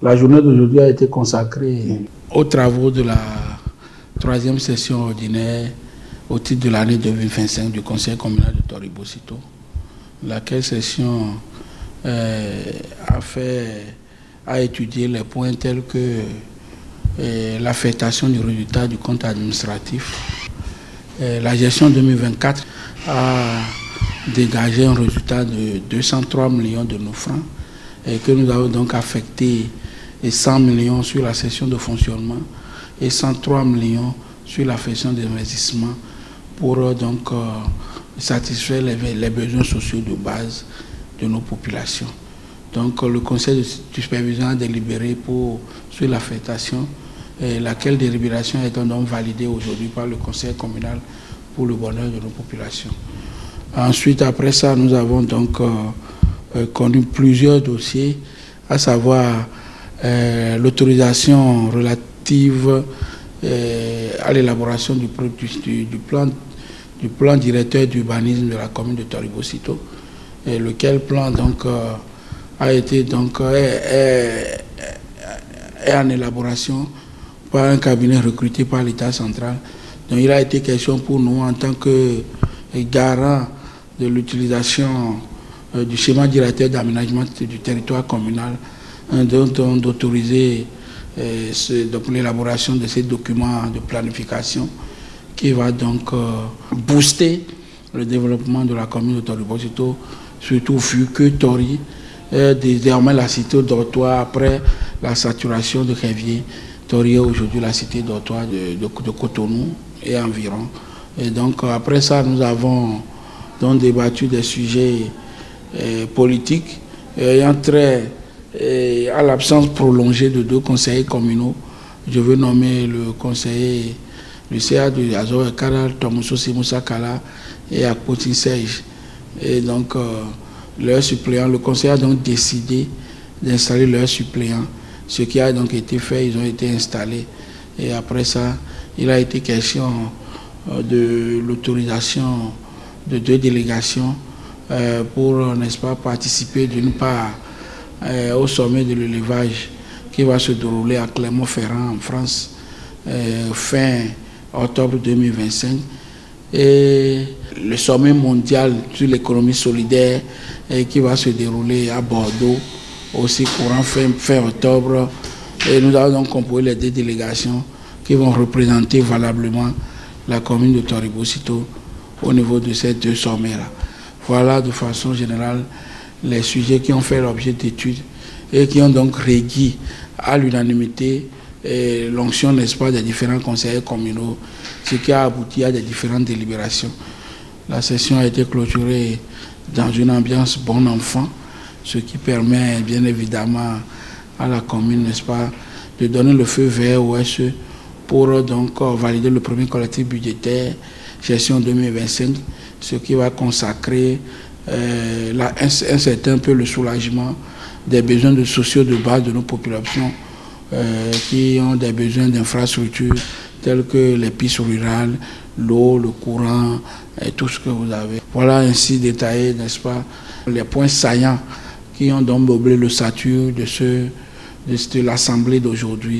La journée d'aujourd'hui a été consacrée aux travaux de la troisième session ordinaire au titre de l'année 2025 du Conseil communal de Tori-Bocito, laquelle session a étudié les points tels que l'affectation du résultat du compte administratif. La gestion 2024 a dégagé un résultat de 203 millions de nos francs et que nous avons donc affecté 100 millions sur la session de fonctionnement et 103 millions sur la session d'investissement pour donc satisfaire les besoins sociaux de base de nos populations. Donc le conseil de supervision a délibéré sur l'affectation, laquelle délibération est donc validée aujourd'hui par le conseil communal pour le bonheur de nos populations. Ensuite, après ça, nous avons donc connu plusieurs dossiers, à savoir l'autorisation relative à l'élaboration du plan directeur d'urbanisme de la commune de Tori-Bocito, lequel plan donc a été donc est en élaboration par un cabinet recruté par l'État central. Donc il a été question pour nous en tant que garant de l'utilisation du schéma directeur d'aménagement du territoire communal, d'autoriser l'élaboration de ces documents de planification qui va donc booster le développement de la commune de Tori-Bocito, surtout vu que Tori est désormais la cité dortoir après la saturation de Révier. Tori est aujourd'hui la cité dortoir de Cotonou et environ. Et donc après ça, nous avons donc débattu des sujets politiques ayant trait à l'absence prolongée de deux conseillers communaux. Je veux nommer le conseiller du CA de Azor et Kara, Tomuso Simoussa Kala et Akpoti Serge. Et donc leurs suppléants, le conseil a donc décidé d'installer leurs suppléants. Ce qui a donc été fait, ils ont été installés. Et après ça, il a été question de l'autorisation de deux délégations pour, n'est-ce pas, participer d'une part au sommet de l'élevage qui va se dérouler à Clermont-Ferrand en France fin octobre 2025 et le sommet mondial sur l'économie solidaire qui va se dérouler à Bordeaux aussi courant fin octobre. Et nous avons donc composé les deux délégations qui vont représenter valablement la commune de Tori-Bocito au niveau de ces deux sommets-là. Voilà de façon générale les sujets qui ont fait l'objet d'études et qui ont donc régui à l'unanimité l'onction, n'est-ce pas, des différents conseillers communaux, ce qui a abouti à des différentes délibérations. La session a été clôturée dans une ambiance bon enfant, ce qui permet bien évidemment à la commune, n'est-ce pas, de donner le feu vert au SE pour donc valider le premier collectif budgétaire gestion 2025, ce qui va consacrer un certain peu le soulagement des besoins sociaux de base de nos populations qui ont des besoins d'infrastructures tels que les pistes rurales, l'eau, le courant et tout ce que vous avez. Voilà ainsi détaillé, n'est-ce pas, les points saillants qui ont donc meublé le statut de l'Assemblée d'aujourd'hui.